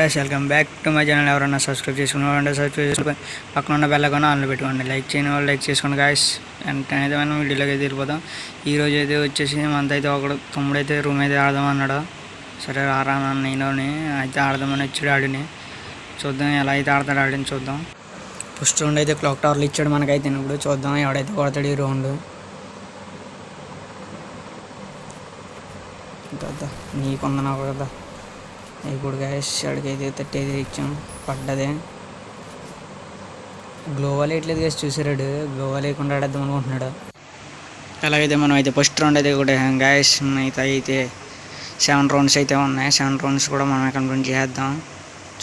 Guys welcome back to my channel. ఎవరైనా subscribe చేసుకున్నారంటే subscribe చేసుకుని పక్కన ఉన్న బెల్ ఐకాన్ ఆన్లో పెట్టుకోండి. లైక్ చేయని వాళ్ళు లైక్ చేసుకోండి గైస్. వెంటనే అయితే మనం వీడియోలోకి అయితే వెళ్ళిపోతాం. ఈరోజు అయితే వచ్చేసి మనతో అయితే ఒకడు తమ్ముడైతే రూమ్ అయితే ఆడదామన్నాడు. సరే రారా నేను అయితే ఆడదామని వచ్చాడు. ఆడిని చూద్దాం ఎలా అయితే ఆడతాడు. ఆడిని చూద్దాం. ఫస్ట్ రౌండ్ అయితే క్లాక్ టవర్లు ఇచ్చాడు మనకైతే. ఇప్పుడు చూద్దాం ఎవడైతే కొడతాడు ఈ రౌండ్. నీకుందా నాకు కదా. ఇప్పుడు గ్యాస్ అడిగైతే 35 ఇచ్చాం. పడ్డదే గ్లోవల్ వేయట్లేదు గ్యాస్. చూసారాడు గ్లోవల్ వేయకుండా ఆడేద్దాం అనుకుంటున్నాడు. ఎలాగైతే మనం అయితే ఫస్ట్ రౌండ్ అయితే కూడా గ్యాస్ అయితే 7 రౌండ్స్ అయితే ఉన్నాయి. 7 రౌండ్స్ కూడా మనం కంప్లీట్ చేద్దాం.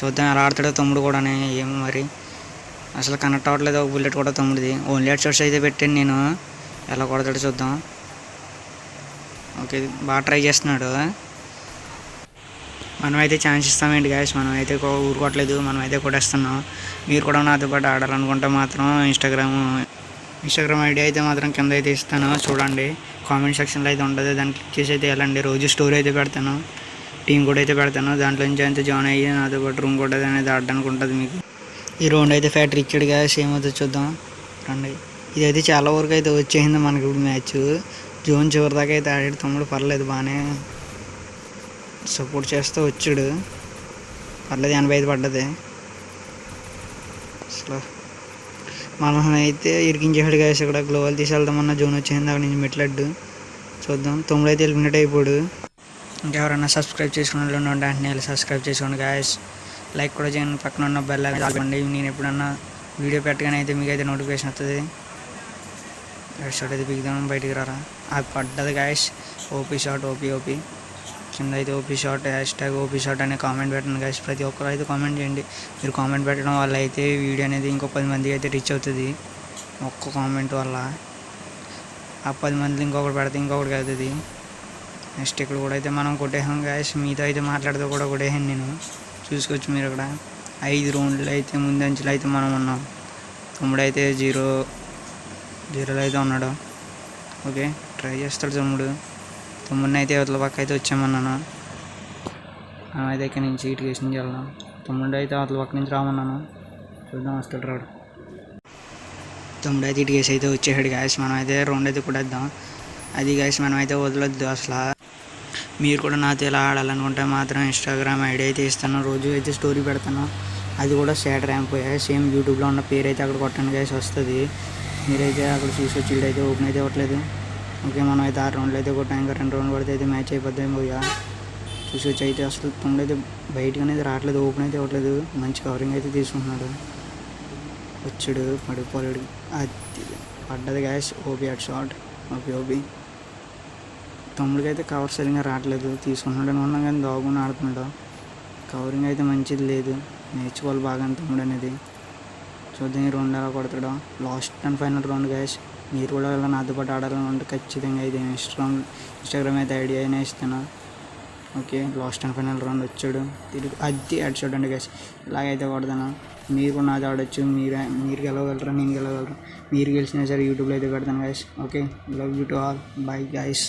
చూద్దాం ఎలా ఆడతాడో తమ్ముడు కూడా. ఏమో మరి అసలు కనెక్ట్ అవ్వట్లేదు. ఒక బుల్లెట్ కూడా తమ్ముడిది. ఓన్లీ హెడ్ షాట్స్ అయితే పెట్టాను నేను. ఎలా కొడతాడో చూద్దాం. ఓకే బాగా ట్రై చేస్తున్నాడు. మనమైతే ఛాన్స్ ఇస్తామేంటి గ్యాస్. మనమైతే ఊరుకోవట్లేదు. మనమైతే కొట్టేస్తున్నాం. మీరు కూడా నాతో పాటు ఆడాలనుకుంటే మాత్రం ఇన్స్టాగ్రామ్ ఐడి అయితే మాత్రం కింద అయితే ఇస్తాను. చూడండి కామెంట్ సెక్షన్లో అయితే ఉంటుంది. దాన్ని క్లిక్ చేసి అయితే వెళ్ళండి. రోజు స్టోరీ అయితే పెడతాను. టీం కూడా అయితే పెడతాను. దాంట్లో నుంచి అయితే జాయిన్ అయ్యి నాతో పాటు రూమ్ కూడా అనేది ఆడడానికి ఉంటుంది మీకు. ఈ రౌండ్ అయితే ఫ్యాక్టరీ ఇచ్చాడు గ్యాస్. ఏమవుతుందో చూద్దాం రండి. ఇదైతే చాలా వరకు అయితే వచ్చేసింది మనకి ఇప్పుడు మ్యాచ్. జోన్ చివరి దాకా అయితే ఆడాడు తమ్ముడు. పర్లేదు బాగానే సపోర్ట్ చేస్తూ వచ్చాడు. పర్లేదు 85 పడ్డది. అసలు మనం అయితే ఇరికించేసాడు గ్యాస్. ఇక్కడ గ్లోవల్ తీసి వెళ్దామన్న జోన్ వచ్చేసింది. అక్కడ నుంచి మెట్లడ్డు. చూద్దాం. తమ్ముడు అయితే ఎలిమినేట్ అయిపోయాడు. ఇంకెవరైనా సబ్స్క్రైబ్ చేసుకున్న వెంటనే వెళ్ళి సబ్స్క్రైబ్ చేసుకోండి గ్యాస్. లైక్ కూడా చేయండి. పక్కన ఉన్న బెల్ ఐకాన్. నేను ఎప్పుడన్నా వీడియో పెట్టగానే అయితే మీకు అయితే నోటిఫికేషన్ వస్తుంది. రెడ్ షాట్ అయితే బిగుదాం. బయటికి రారా. అది పడ్డది గ్యాస్. OP shot. ఓపీ కింద అయితే ఓపీ షాట్ #ఓపీ షాట్ అనే కామెంట్ పెట్టండి గ్యాస్. ప్రతి ఒక్కరు అయితే కామెంట్ చేయండి. మీరు కామెంట్ పెట్టడం వల్ల అయితే వీడియో అనేది ఇంకో 10 మందికి అయితే రీచ్ అవుతుంది. ఒక్క కామెంట్ వల్ల ఆ 10 మందిలో ఇంకొకటి పెడితే ఇంకొకటికి అవుతుంది. నెక్స్ట్ ఇక్కడ కూడా అయితే మనం కొట్టేసాం గ్యాస్. మీతో అయితే మాట్లాడుతూ కూడా కొట్టేసాను నేను. చూసుకోవచ్చు మీరు ఇక్కడ 5 రౌండ్లు అయితే ముందంచులు అయితే మనం ఉన్నాం. తమ్ముడు అయితే 0-0 అయితే ఉన్నాడు. ఓకే ట్రై చేస్తాడు తమ్ముడిని అయితే అవతల పక్క అయితే వచ్చామన్నాను. అయితే ఇక్కడి నుంచి ఇటుకేసి నుంచి వెళ్దాం. తమ్ముడు అయితే అవతల పక్క నుంచి రామన్నాను. చూద్దాం వస్తాడు రాడు. తమ్ముడు అయితే ఇటుకేసి అయితే వచ్చేసాడు గ్యాస్. మనం అయితే రౌండ్ అయితే కొట్టేద్దాం. అది గ్యాస్ మనం అయితే వదలొద్దు అసలు. మీరు కూడా నాతో ఎలా ఆడాలనుకుంటే మాత్రం ఇన్స్టాగ్రామ్ ఐడి అయితే ఇస్తాను. రోజు అయితే స్టోరీ పెడతాను. అది కూడా షేర్ ర్యాంప్ సేమ్ యూట్యూబ్లో ఉన్న పేరు అయితే అక్కడ కొట్టండి గ్యాస్ వస్తుంది. మీరైతే అక్కడ చూసొచ్చి వీడైతే ఓపెన్ అయితే అవ్వట్లేదు. ఓకే మనం అయితే 6 రౌండ్లు అయితే కొట్టాం. ఇంకా 2 రౌండ్లు పడితే అయితే మ్యాచ్ అయిపోద్దాం. పోయా చూసొచ్చి అయితే అసలు తమ్ముడు అయితే బయటకు అనేది రావట్లేదు. ఓపెన్ అయితే అవ్వట్లేదు. మంచి కవరింగ్ అయితే తీసుకుంటున్నాడు. వచ్చాడు పడిపోలేడు. అది పడ్డది gas. OP head shot. OP తమ్ముడికి అయితే కవర్ సరిగ్గా రావట్లేదు. తీసుకుంటున్నాడు అనుకున్నాం కానీ దాగుని ఆడుతున్నాడు. కవరింగ్ అయితే మంచిది లేదు. నేర్చుకోవాలి బాగా తమ్ముడు అనేది. చూద్దాం ఈ రౌండ్ ఎలా కొడతాడో. Last and final round guess. మీరు కూడా ఇలా నాతో పాటు ఆడాలనుకుంటే ఖచ్చితంగా అయితే ఇన్స్టాగ్రామ్ అయితే ఐడియా అయినా ఇస్తాను. Okay last and final round వచ్చాడు. తిరిగి అది హెడ్ షాట్ అండి గ్యాస్. ఇలాగైతే కొడతాను. మీరు కూడా నాతో ఆడొచ్చు. మీరు గెలవగలరా నేను గెలవగలరా. మీరు గెలిచినా సరే యూట్యూబ్లో అయితే పెడతాను gas. Okay love you to all. By gas.